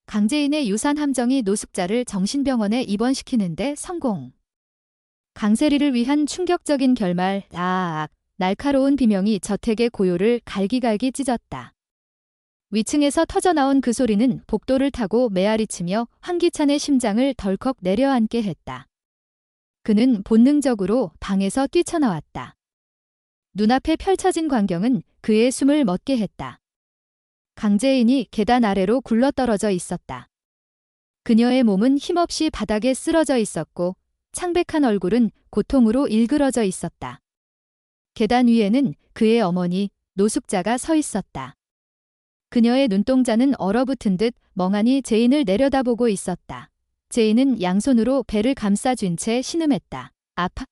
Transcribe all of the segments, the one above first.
강제인의 유산 함정이 노숙자를 정신병원에 입원시키는데 성공. 강세리를 위한 충격적인 결말. 날카로운 비명이 저택의 고요를 갈기갈기 찢었다. 위층에서 터져나온 그 소리는 복도를 타고 메아리치며 황기찬의 심장을 덜컥 내려앉게 했다. 그는 본능적으로 방에서 뛰쳐나왔다. 눈앞에 펼쳐진 광경은 그의 숨을 멎게 했다. 강제인이 계단 아래로 굴러떨어져 있었다. 그녀의 몸은 힘없이 바닥에 쓰러져 있었고 창백한 얼굴은 고통으로 일그러져 있었다. 계단 위에는 그의 어머니, 노숙자가 서 있었다. 그녀의 눈동자는 얼어붙은 듯 멍하니 제인을 내려다보고 있었다. 제인은 양손으로 배를 감싸쥔 채 신음했다. 아파.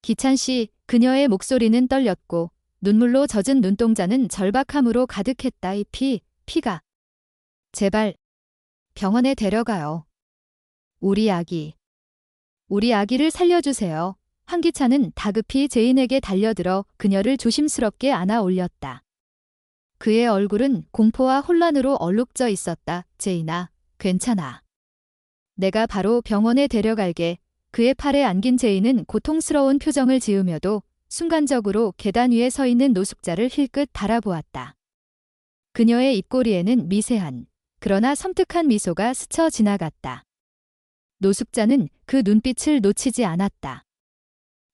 기찬 씨, 그녀의 목소리는 떨렸고 눈물로 젖은 눈동자는 절박함으로 가득했다. 이 피가. 제발, 병원에 데려가요. 우리 아기를 살려주세요. 황기찬은 다급히 제인에게 달려들어 그녀를 조심스럽게 안아 올렸다. 그의 얼굴은 공포와 혼란으로 얼룩져 있었다. 제인아, 괜찮아. 내가 바로 병원에 데려갈게. 그의 팔에 안긴 제인은 고통스러운 표정을 지으며도 순간적으로 계단 위에 서 있는 노숙자를 힐끗 바라보았다. 그녀의 입꼬리에는 미세한, 그러나 섬뜩한 미소가 스쳐 지나갔다. 노숙자는 그 눈빛을 놓치지 않았다.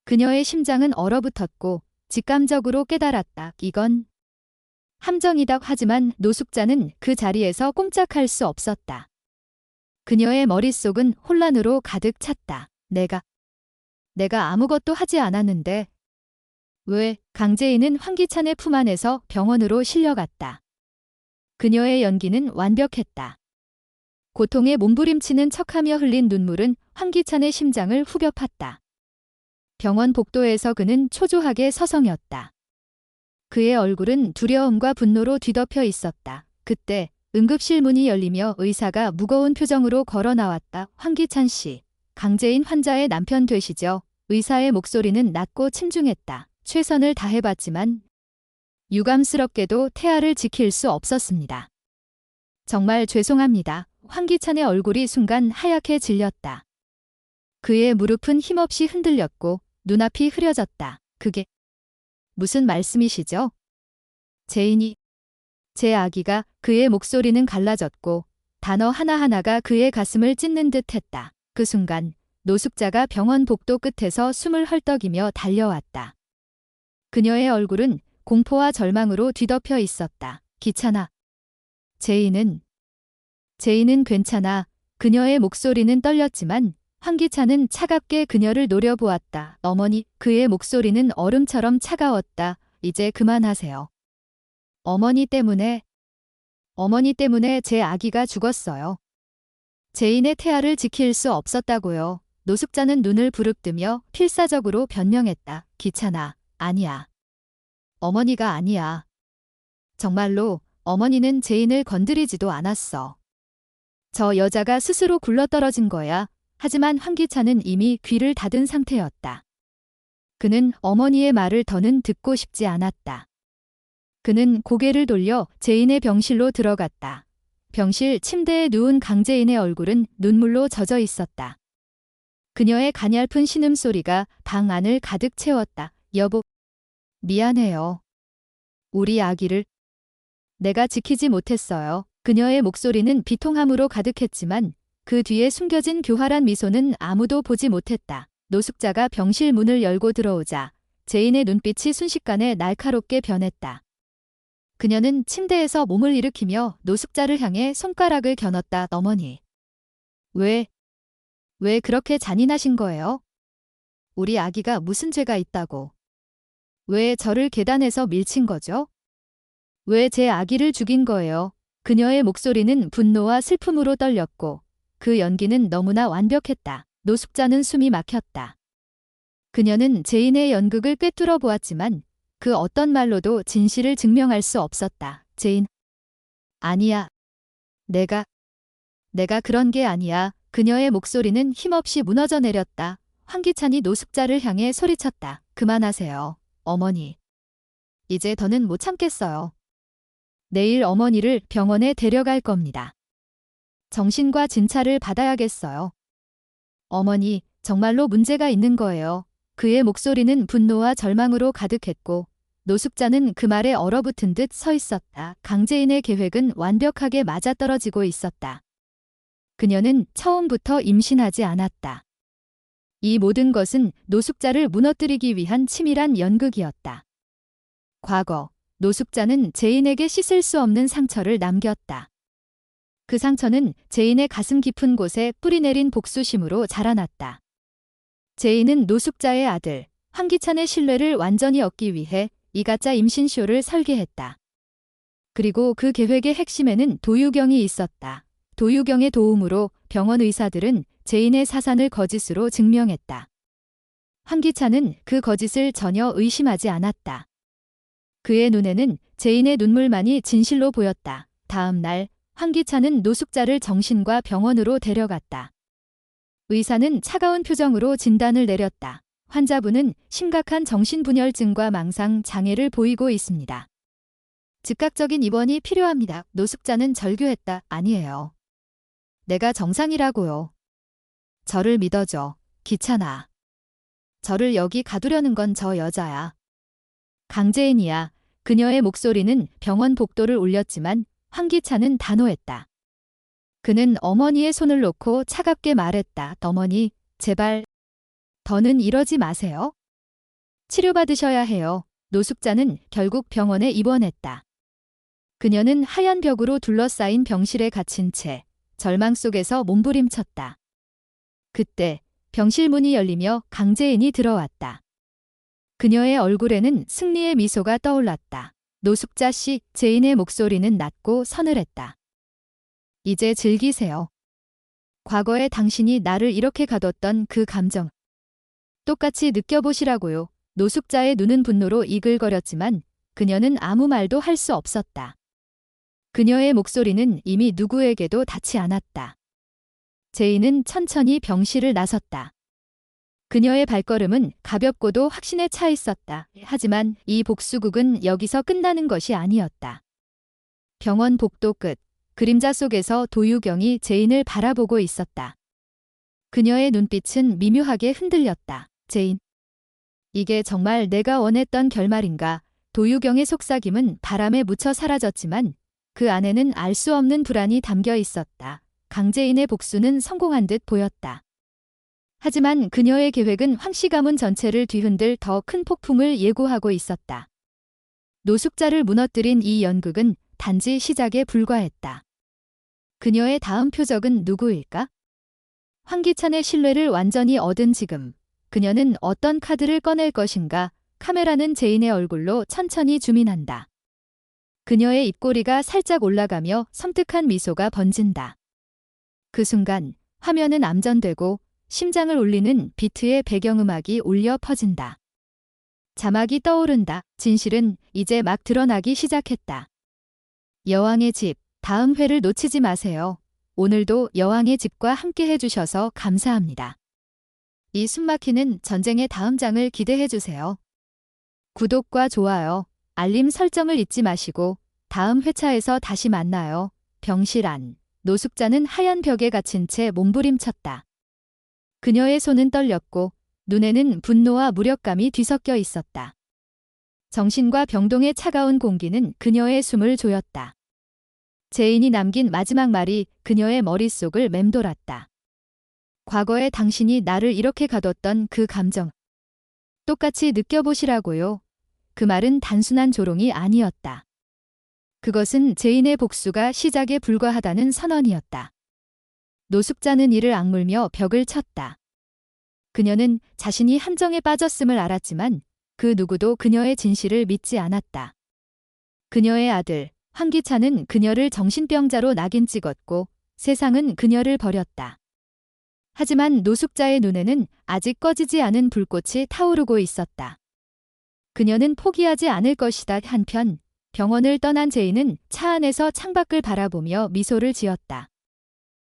그녀의 심장은 얼어붙었고 직감적으로 깨달았다. 이건 함정이다. 하지만 노숙자는 그 자리에서 꼼짝할 수 없었다. 그녀의 머릿속은 혼란으로 가득 찼다. 내가 아무것도 하지 않았는데. 왜? 강제인은 황기찬의 품 안에서 병원으로 실려갔다. 그녀의 연기는 완벽했다. 고통에 몸부림치는 척하며 흘린 눈물은 황기찬의 심장을 후벼 팠다. 병원 복도에서 그는 초조하게 서성였다. 그의 얼굴은 두려움과 분노로 뒤덮여 있었다. 그때 응급실 문이 열리며 의사가 무거운 표정으로 걸어 나왔다. 황기찬 씨, 강제인 환자의 남편 되시죠? 의사의 목소리는 낮고 침중했다. 최선을 다해봤지만 유감스럽게도 태아를 지킬 수 없었습니다. 정말 죄송합니다. 황기찬의 얼굴이 순간 하얗게 질렸다. 그의 무릎은 힘없이 흔들렸고 눈앞이 흐려졌다. 그게 무슨 말씀이시죠? 제인이, 제 아기가. 그의 목소리는 갈라졌고 단어 하나하나가 그의 가슴을 찢는 듯 했다. 그 순간 노숙자가 병원 복도 끝에서 숨을 헐떡이며 달려왔다. 그녀의 얼굴은 공포와 절망으로 뒤덮여 있었다. 기찬아. 제인은 괜찮아. 그녀의 목소리는 떨렸지만 황기찬은 차갑게 그녀를 노려보았다. 어머니. 그의 목소리는 얼음처럼 차가웠다. 이제 그만하세요. 어머니 때문에 제 아기가 죽었어요. 제인의 태아를 지킬 수 없었다고요. 노숙자는 눈을 부릅뜨며 필사적으로 변명했다. 기찬아, 아니야. 어머니가 아니야. 정말로 어머니는 제인을 건드리지도 않았어. 저 여자가 스스로 굴러떨어진 거야. 하지만 황기찬은 이미 귀를 닫은 상태였다. 그는 어머니의 말을 더는 듣고 싶지 않았다. 그는 고개를 돌려 제인의 병실로 들어갔다. 병실 침대에 누운 강제인의 얼굴은 눈물로 젖어 있었다. 그녀의 가냘픈 신음소리가 방 안을 가득 채웠다. 여보, 미안해요. 우리 아기를 내가 지키지 못했어요. 그녀의 목소리는 비통함으로 가득했지만 그 뒤에 숨겨진 교활한 미소는 아무도 보지 못했다. 노숙자가 병실 문을 열고 들어오자 제인의 눈빛이 순식간에 날카롭게 변했다. 그녀는 침대에서 몸을 일으키며 노숙자를 향해 손가락을 겨눴다. 어머니. 왜 그렇게 잔인하신 거예요? 우리 아기가 무슨 죄가 있다고. 왜 저를 계단에서 밀친 거죠? 왜 제 아기를 죽인 거예요? 그녀의 목소리는 분노와 슬픔으로 떨렸고 그 연기는 너무나 완벽했다. 노숙자는 숨이 막혔다. 그녀는 제인의 연극을 꿰뚫어 보았지만 그 어떤 말로도 진실을 증명할 수 없었다. 제인. 아니야. 내가 그런 게 아니야. 그녀의 목소리는 힘없이 무너져 내렸다. 황기찬이 노숙자를 향해 소리쳤다. 그만하세요. 어머니. 이제 더는 못 참겠어요. 내일 어머니를 병원에 데려갈 겁니다. 정신과 진찰을 받아야겠어요. 어머니, 정말로 문제가 있는 거예요. 그의 목소리는 분노와 절망으로 가득했고 노숙자는 그 말에 얼어붙은 듯 서 있었다. 강재인의 계획은 완벽하게 맞아떨어지고 있었다. 그녀는 처음부터 임신하지 않았다. 이 모든 것은 노숙자를 무너뜨리기 위한 치밀한 연극이었다. 과거, 노숙자는 제인에게 씻을 수 없는 상처를 남겼다. 그 상처는 제인의 가슴 깊은 곳에 뿌리내린 복수심으로 자라났다. 제인은 노숙자의 아들, 황기찬의 신뢰를 완전히 얻기 위해 이 가짜 임신쇼를 설계했다. 그리고 그 계획의 핵심에는 도유경이 있었다. 도유경의 도움으로 병원 의사들은 제인의 사산을 거짓으로 증명했다. 황기찬은 그 거짓을 전혀 의심하지 않았다. 그의 눈에는 제인의 눈물만이 진실로 보였다. 다음 날 황기찬은 노숙자를 정신과 병원으로 데려갔다. 의사는 차가운 표정으로 진단을 내렸다. 환자분은 심각한 정신분열증과 망상 장애를 보이고 있습니다. 즉각적인 입원이 필요합니다. 노숙자는 절규했다. 아니에요. 내가 정상이라고요. 저를 믿어줘. 귀찮아. 저를 여기 가두려는 건 저 여자야. 강재인이야. 그녀의 목소리는 병원 복도를 울렸지만 황기찬은 단호했다. 그는 어머니의 손을 놓고 차갑게 말했다. 어머니, 제발 더는 이러지 마세요. 치료받으셔야 해요. 노숙자는 결국 병원에 입원했다. 그녀는 하얀 벽으로 둘러싸인 병실에 갇힌 채 절망 속에서 몸부림쳤다. 그때 병실 문이 열리며 강재인이 들어왔다. 그녀의 얼굴에는 승리의 미소가 떠올랐다. 노숙자 씨, 제인의 목소리는 낮고 서늘했다. 이제 즐기세요. 과거에 당신이 나를 이렇게 가뒀던 그 감정. 똑같이 느껴보시라고요. 노숙자의 눈은 분노로 이글거렸지만 그녀는 아무 말도 할 수 없었다. 그녀의 목소리는 이미 누구에게도 닿지 않았다. 제인은 천천히 병실을 나섰다. 그녀의 발걸음은 가볍고도 확신에 차 있었다. 하지만 이 복수극은 여기서 끝나는 것이 아니었다. 병원 복도 끝, 그림자 속에서 도유경이 제인을 바라보고 있었다. 그녀의 눈빛은 미묘하게 흔들렸다. 제인. 이게 정말 내가 원했던 결말인가? 도유경의 속삭임은 바람에 묻혀 사라졌지만 그 안에는 알 수 없는 불안이 담겨 있었다. 강재인의 복수는 성공한 듯 보였다. 하지만 그녀의 계획은 황씨 가문 전체를 뒤흔들 더 큰 폭풍을 예고하고 있었다. 노숙자를 무너뜨린 이 연극은 단지 시작에 불과했다. 그녀의 다음 표적은 누구일까? 황기찬의 신뢰를 완전히 얻은 지금, 그녀는 어떤 카드를 꺼낼 것인가? 카메라는 제인의 얼굴로 천천히 줌인한다. 그녀의 입꼬리가 살짝 올라가며 섬뜩한 미소가 번진다. 그 순간 화면은 암전되고 심장을 울리는 비트의 배경음악이 울려 퍼진다. 자막이 떠오른다. 진실은 이제 막 드러나기 시작했다. 여왕의 집, 다음 회를 놓치지 마세요. 오늘도 여왕의 집과 함께 해주셔서 감사합니다. 이 숨막히는 전쟁의 다음 장을 기대해주세요. 구독과 좋아요, 알림 설정을 잊지 마시고 다음 회차에서 다시 만나요. 병실 안, 노숙자는 하얀 벽에 갇힌 채 몸부림쳤다. 그녀의 손은 떨렸고 눈에는 분노와 무력감이 뒤섞여 있었다. 정신과 병동의 차가운 공기는 그녀의 숨을 조였다. 제인이 남긴 마지막 말이 그녀의 머릿속을 맴돌았다. 과거에 당신이 나를 이렇게 가뒀던 그 감정. 똑같이 느껴보시라고요. 그 말은 단순한 조롱이 아니었다. 그것은 제인의 복수가 시작에 불과하다는 선언이었다. 노숙자는 이를 악물며 벽을 쳤다. 그녀는 자신이 함정에 빠졌음을 알았지만 그 누구도 그녀의 진실을 믿지 않았다. 그녀의 아들, 황기찬은 그녀를 정신병자로 낙인 찍었고 세상은 그녀를 버렸다. 하지만 노숙자의 눈에는 아직 꺼지지 않은 불꽃이 타오르고 있었다. 그녀는 포기하지 않을 것이다. 한편 병원을 떠난 제인은 차 안에서 창밖을 바라보며 미소를 지었다.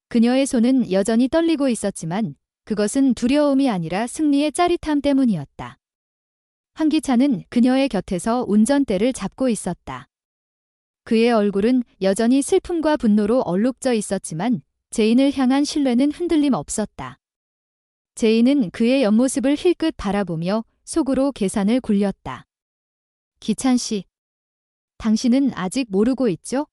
그녀의 손은 여전히 떨리고 있었지만 그것은 두려움이 아니라 승리의 짜릿함 때문이었다. 황기찬은 그녀의 곁에서 운전대를 잡고 있었다. 그의 얼굴은 여전히 슬픔과 분노로 얼룩져 있었지만 제인을 향한 신뢰는 흔들림 없었다. 제인은 그의 옆모습을 힐끗 바라보며 속으로 계산을 굴렸다. 기찬 씨, 당신은 아직 모르고 있죠?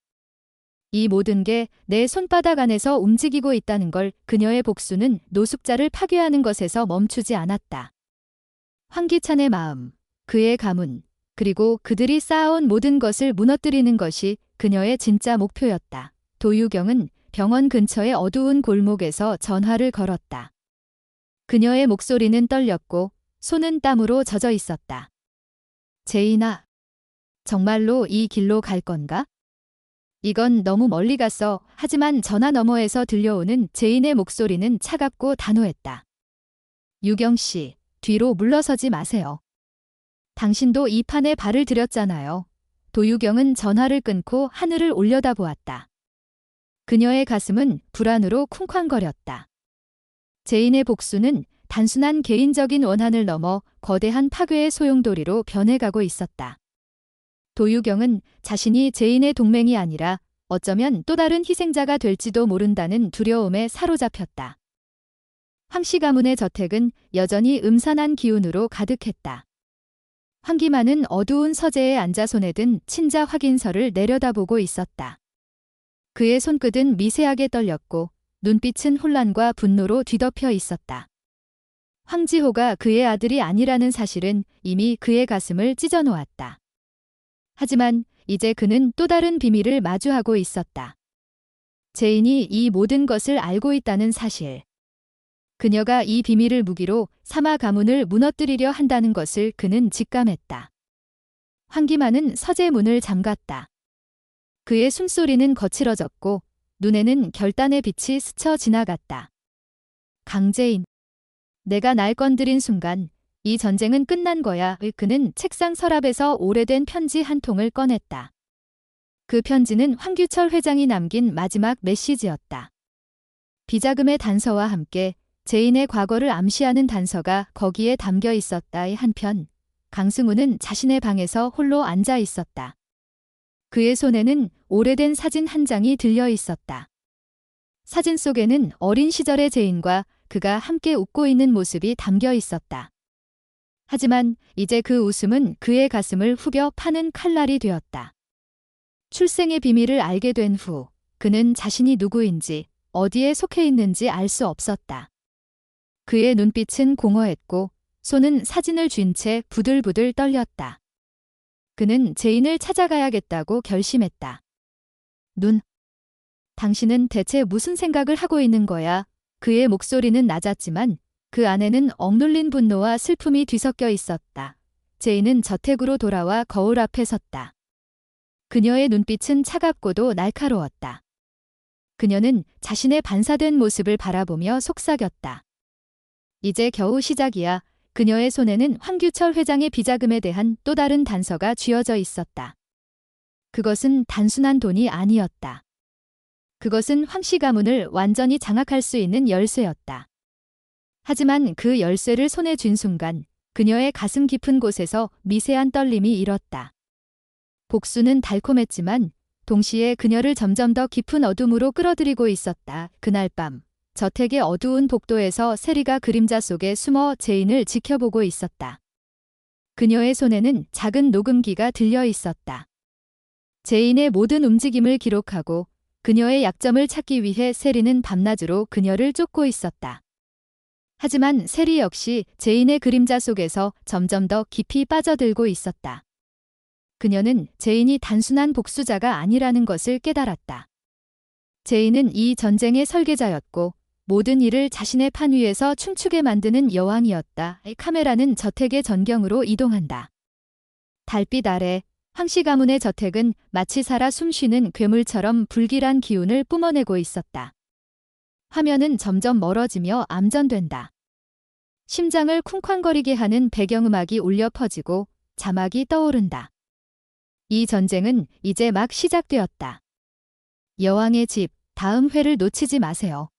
이 모든 게 내 손바닥 안에서 움직이고 있다는 걸. 그녀의 복수는 노숙자를 파괴하는 것에서 멈추지 않았다. 황기찬의 마음, 그의 가문, 그리고 그들이 쌓아온 모든 것을 무너뜨리는 것이 그녀의 진짜 목표였다. 도유경은 병원 근처의 어두운 골목에서 전화를 걸었다. 그녀의 목소리는 떨렸고 손은 땀으로 젖어 있었다. 제인아, 정말로 이 길로 갈 건가? 이건 너무 멀리 갔어. 하지만 전화 너머에서 들려오는 제인의 목소리는 차갑고 단호했다. 유경 씨, 뒤로 물러서지 마세요. 당신도 이 판에 발을 들였잖아요. 도유경은 전화를 끊고 하늘을 올려다보았다. 그녀의 가슴은 불안으로 쿵쾅거렸다. 제인의 복수는 단순한 개인적인 원한을 넘어 거대한 파괴의 소용돌이로 변해가고 있었다. 도유경은 자신이 제인의 동맹이 아니라 어쩌면 또 다른 희생자가 될지도 모른다는 두려움에 사로잡혔다. 황씨 가문의 저택은 여전히 음산한 기운으로 가득했다. 황기만은 어두운 서재에 앉아 손에 든 친자 확인서를 내려다보고 있었다. 그의 손끝은 미세하게 떨렸고 눈빛은 혼란과 분노로 뒤덮여 있었다. 황지호가 그의 아들이 아니라는 사실은 이미 그의 가슴을 찢어놓았다. 하지만 이제 그는 또 다른 비밀을 마주하고 있었다. 제인이 이 모든 것을 알고 있다는 사실. 그녀가 이 비밀을 무기로 사마 가문을 무너뜨리려 한다는 것을 그는 직감했다. 황기만은 서재 문을 잠갔다. 그의 숨소리는 거칠어졌고 눈에는 결단의 빛이 스쳐 지나갔다. 강제인. 내가 날 건드린 순간 이 전쟁은 끝난 거야. 그는 책상 서랍에서 오래된 편지 한 통을 꺼냈다. 그 편지는 황규철 회장이 남긴 마지막 메시지였다. 비자금의 단서와 함께 제인의 과거를 암시하는 단서가 거기에 담겨 있었다. 한편 강승우는 자신의 방에서 홀로 앉아 있었다. 그의 손에는 오래된 사진 한 장이 들려 있었다. 사진 속에는 어린 시절의 제인과 그가 함께 웃고 있는 모습이 담겨 있었다. 하지만 이제 그 웃음은 그의 가슴을 후벼 파는 칼날이 되었다. 출생의 비밀을 알게 된 후 그는 자신이 누구인지 어디에 속해 있는지 알 수 없었다. 그의 눈빛은 공허했고 손은 사진을 쥔 채 부들부들 떨렸다. 그는 제인을 찾아가야겠다고 결심했다. 당신은 대체 무슨 생각을 하고 있는 거야? 그의 목소리는 낮았지만 그 안에는 억눌린 분노와 슬픔이 뒤섞여 있었다. 제인은 저택으로 돌아와 거울 앞에 섰다. 그녀의 눈빛은 차갑고도 날카로웠다. 그녀는 자신의 반사된 모습을 바라보며 속삭였다. 이제 겨우 시작이야. 그녀의 손에는 황규철 회장의 비자금에 대한 또 다른 단서가 쥐어져 있었다. 그것은 단순한 돈이 아니었다. 그것은 황씨 가문을 완전히 장악할 수 있는 열쇠였다. 하지만 그 열쇠를 손에 쥔 순간 그녀의 가슴 깊은 곳에서 미세한 떨림이 일었다. 복수는 달콤했지만 동시에 그녀를 점점 더 깊은 어둠으로 끌어들이고 있었다. 그날 밤 저택의 어두운 복도에서 세리가 그림자 속에 숨어 제인을 지켜보고 있었다. 그녀의 손에는 작은 녹음기가 들려 있었다. 제인의 모든 움직임을 기록하고 그녀의 약점을 찾기 위해 세리는 밤낮으로 그녀를 쫓고 있었다. 하지만 세리 역시 제인의 그림자 속에서 점점 더 깊이 빠져들고 있었다. 그녀는 제인이 단순한 복수자가 아니라는 것을 깨달았다. 제인은 이 전쟁의 설계자였고 모든 일을 자신의 판 위에서 춤추게 만드는 여왕이었다. 카메라는 저택의 전경으로 이동한다. 달빛 아래 황씨 가문의 저택은 마치 살아 숨쉬는 괴물처럼 불길한 기운을 뿜어내고 있었다. 화면은 점점 멀어지며 암전된다. 심장을 쿵쾅거리게 하는 배경음악이 울려 퍼지고 자막이 떠오른다. 이 전쟁은 이제 막 시작되었다. 여왕의 집, 다음 회를 놓치지 마세요.